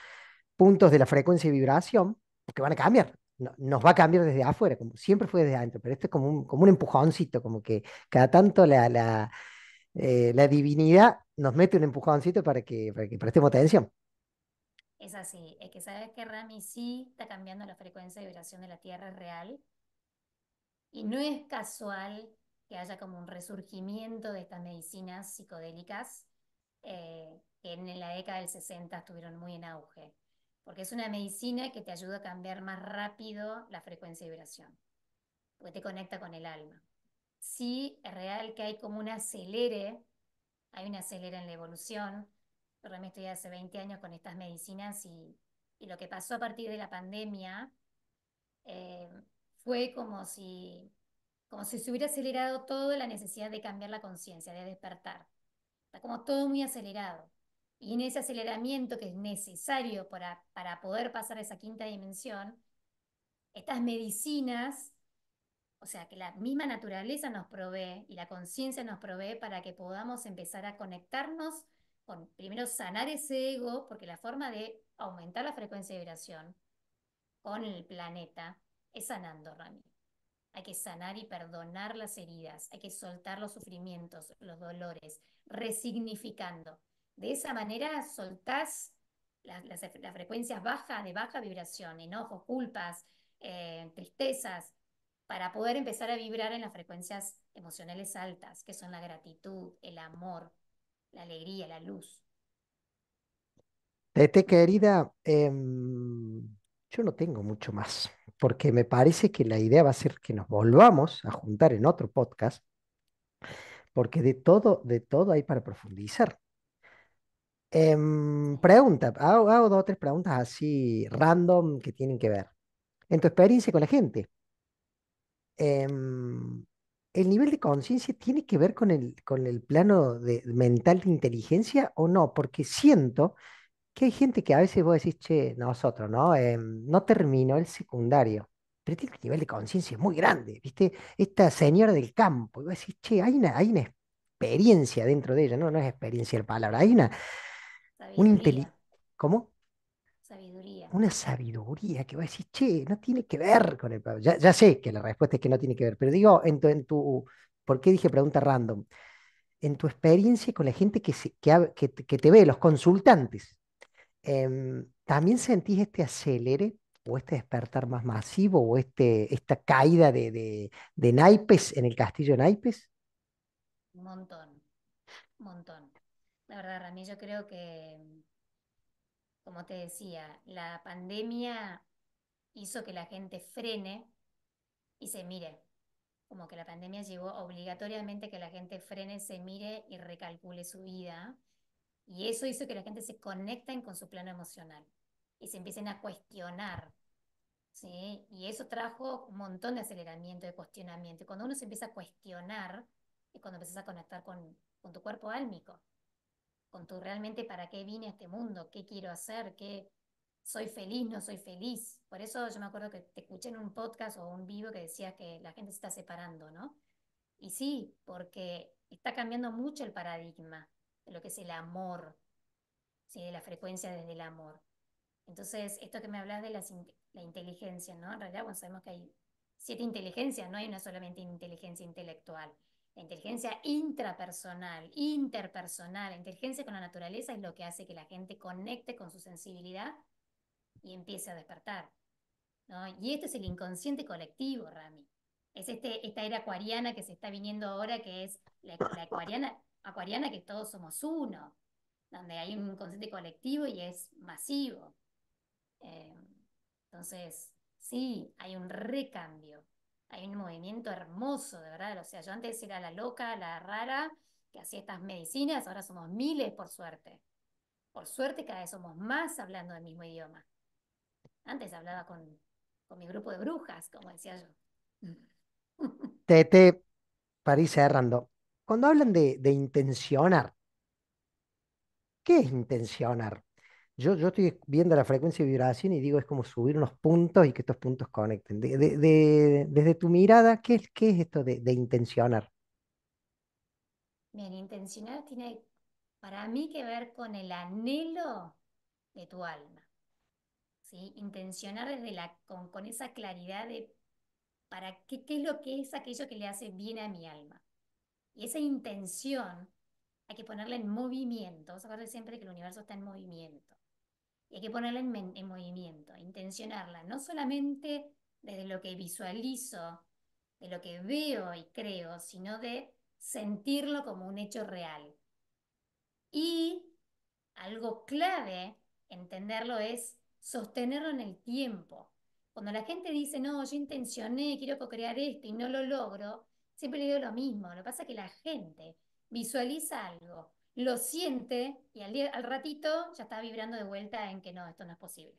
puntos de la frecuencia de vibración? Porque van a cambiar. Nos va a cambiar desde afuera, como siempre fue desde adentro, pero esto es como un empujoncito, como que cada tanto la divinidad nos mete un empujoncito para que prestemos atención. Es así, es que sabes que Rami sí está cambiando la frecuencia de vibración de la Tierra es real y no es casual que haya como un resurgimiento de estas medicinas psicodélicas que en la década del 60 estuvieron muy en auge, porque es una medicina que te ayuda a cambiar más rápido la frecuencia de vibración, porque te conecta con el alma. Sí, es real que hay como un acelere, hay un acelere en la evolución. Yo realmente estoy hace 20 años con estas medicinas y lo que pasó a partir de la pandemia eh, fue como si se hubiera acelerado todo la necesidad de cambiar la conciencia, de despertar. Está como todo muy acelerado. Y en ese aceleramiento que es necesario para poder pasar a esa quinta dimensión, estas medicinas, o sea, que la misma naturaleza nos provee y la conciencia nos provee para que podamos empezar a conectarnos con, primero, sanar ese ego, porque la forma de aumentar la frecuencia de vibración con el planeta es sanando, Rami. Hay que sanar y perdonar las heridas, hay que soltar los sufrimientos, los dolores, resignificando. De esa manera soltás las frecuencias bajas, de baja vibración, enojos, culpas, tristezas, para poder empezar a vibrar en las frecuencias emocionales altas, que son la gratitud, el amor, la alegría, la luz. Tete querida, yo no tengo mucho más, porque me parece que la idea va a ser que nos volvamos a juntar en otro podcast, porque de todo hay para profundizar. Sí. Pregunta, hago 2 o 3 preguntas así random que tienen que ver. En tu experiencia con la gente, em, ¿el nivel de conciencia tiene que ver con el plano mental de inteligencia o no? Porque siento que hay gente que a veces vos decís, che, nosotros, ¿no? No terminó el secundario, pero tiene un nivel de conciencia muy grande, ¿viste? Esta señora del campo, y vos decís, che, hay una experiencia dentro de ella, no es experiencia de palabra, hay una Sabiduría, ¿cómo? sabiduría. Una sabiduría que vos decís, che, no tiene que ver con el... Ya sé que la respuesta es que no tiene que ver, pero digo, ¿por qué dije pregunta random? En tu experiencia con la gente que te ve, los consultantes. ¿También sentís este acelere o este despertar más masivo o esta caída de naipes en el castillo de naipes? Un montón, un montón. La verdad, Rami, yo creo que, como te decía, la pandemia hizo que la gente frene y se mire. Como que la pandemia llevó obligatoriamente que la gente frene, se mire y recalcule su vida. Y eso hizo que la gente se conecten con su plano emocional y se empiecen a cuestionar, ¿sí? Y eso trajo un montón de aceleramiento, de cuestionamiento. Y cuando uno se empieza a cuestionar, es cuando empiezas a conectar con tu cuerpo álmico, con tu realmente para qué vine a este mundo, qué quiero hacer, qué soy feliz, no soy feliz. Por eso yo me acuerdo que te escuché en un podcast o un vivo que decías que la gente se está separando, ¿no? Y sí, porque está cambiando mucho el paradigma de lo que es el amor, ¿sí? De la frecuencia desde el amor. Entonces, esto que me hablas de la inteligencia, ¿no? En realidad, bueno, sabemos que hay 7 inteligencias, no hay una solamente inteligencia intelectual. La inteligencia intrapersonal, interpersonal, la inteligencia con la naturaleza es lo que hace que la gente conecte con su sensibilidad y empiece a despertar. ¿no? Y esto es el inconsciente colectivo, Rami. Es esta era acuariana que se está viniendo ahora, que es la acuariana que todos somos uno, donde hay un inconsciente colectivo y es masivo. Eh, entonces, sí, hay un recambio, hay un movimiento hermoso, de verdad. O sea, yo antes era la loca, la rara, que hacía estas medicinas, ahora somos miles, por suerte. Por suerte cada vez somos más hablando el mismo idioma. Antes hablaba con mi grupo de brujas, como decía yo. Tete, para ir cerrando, cuando hablan de intencionar, ¿qué es intencionar? Yo estoy viendo la frecuencia de vibración y digo, es como subir unos puntos y que estos puntos conecten. Desde tu mirada, qué es esto de intencionar? Bien, intencionar tiene para mí que ver con el anhelo de tu alma, ¿sí? Intencionar con esa claridad de para qué es lo que es aquello que le hace bien a mi alma. Y esa intención hay que ponerla en movimiento. Vamos a acordar siempre que el universo está en movimiento. Y hay que ponerla en movimiento, intencionarla, no solamente desde lo que visualizo, de lo que veo y creo, sino de sentirlo como un hecho real. Y algo clave, entenderlo, es sostenerlo en el tiempo. Cuando la gente dice, no, yo intencioné, quiero co-crear esto y no lo logro, siempre le digo lo mismo. Lo que pasa es que la gente visualiza algo, lo siente y al ratito ya está vibrando de vuelta en que no, esto no es posible.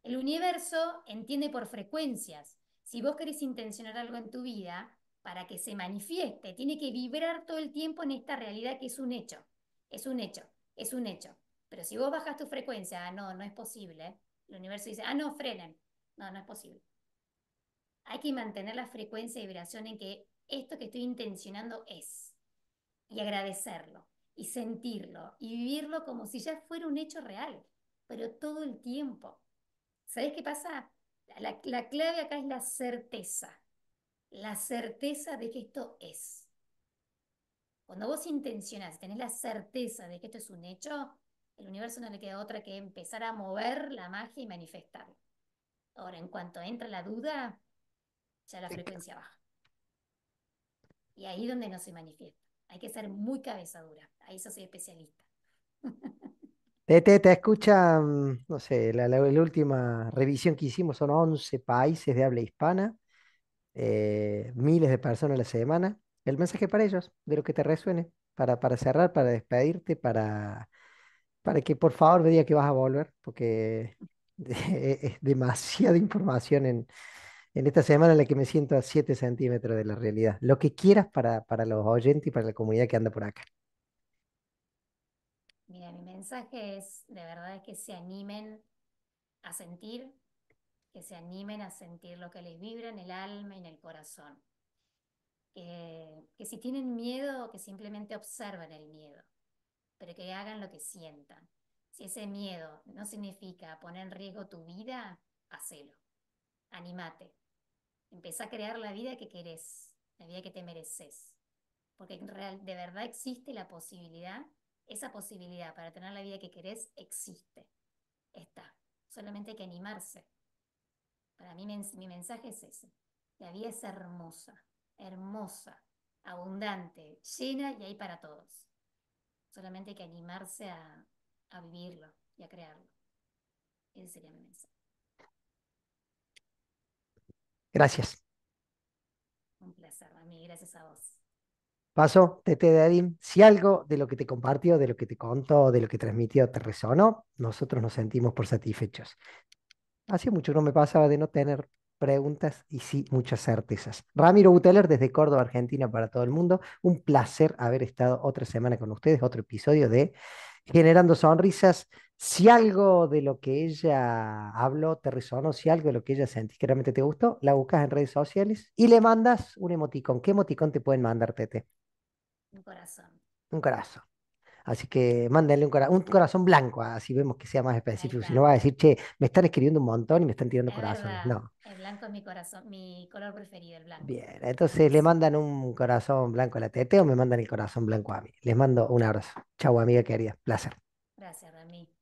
El universo entiende por frecuencias. Si vos querés intencionar algo en tu vida, para que se manifieste, tiene que vibrar todo el tiempo en esta realidad que es un hecho. Es un hecho, es un hecho. Pero si vos bajas tu frecuencia, no, no es posible. El universo dice, no, frenen. No, no es posible. Hay que mantener la frecuencia y vibración en que esto que estoy intencionando es. Y agradecerlo, y sentirlo, y vivirlo como si ya fuera un hecho real, pero todo el tiempo. ¿Sabés qué pasa? La clave acá es la certeza de que esto es. Cuando vos intencionás, tenés la certeza de que esto es un hecho, el universo no le queda otra que empezar a mover la magia y manifestarlo. Ahora, en cuanto entra la duda, ya la frecuencia baja. Y ahí donde no se manifiesta. Hay que ser muy cabeza dura. Ahí eso soy especialista. Te escucha, no sé, la última revisión que hicimos son 11 países de habla hispana, miles de personas a la semana. El mensaje para ellos, de lo que te resuene, para cerrar, para despedirte, para que por favor me diga que vas a volver, porque es demasiada información en esta semana en la que me siento a 7 centímetros de la realidad. Lo que quieras para los oyentes y para la comunidad que anda por acá. Mira, mi mensaje es, de verdad, es que se animen a sentir, que se animen a sentir lo que les vibra en el alma y en el corazón. Que si tienen miedo, que simplemente observen el miedo, pero que hagan lo que sientan. Si ese miedo no significa poner en riesgo tu vida, hacelo. Animate. Empezá a crear la vida que querés, la vida que te mereces. Porque de verdad existe la posibilidad, esa posibilidad para tener la vida que querés existe. Está. Solamente hay que animarse. Para mí mi mensaje es ese. La vida es hermosa, hermosa, abundante, llena y hay para todos. Solamente hay que animarse a vivirlo y a crearlo. Ese sería mi mensaje. Gracias. Un placer, Rami. Gracias a vos. Paso, Tete Darín. Si algo de lo que te compartió, de lo que te contó, de lo que transmitió te resonó, nosotros nos sentimos por satisfechos. Hace mucho no me pasaba de no tener preguntas y sí muchas certezas. Ramiro Buteler desde Córdoba, Argentina, para todo el mundo. Un placer haber estado otra semana con ustedes, otro episodio de Generando Sonrisas. Si algo de lo que ella habló te resonó, si algo de lo que ella sentí que realmente te gustó, la buscas en redes sociales y le mandas un emoticón. ¿Qué emoticón te pueden mandar, Tete? Un corazón. Un corazón. Así que mándenle un corazón blanco, así vemos que sea más Ahí específico. Si no está. va a decir, che, me están escribiendo un montón y me están tirando Es corazones. verdad. No. El blanco es mi corazón, mi color preferido, el blanco. Bien, entonces le Hermoso. mandan un corazón blanco a la Tete o me mandan el corazón blanco a mí. Les mando un abrazo. Chau, amiga querida. Placer. Gracias, Rami.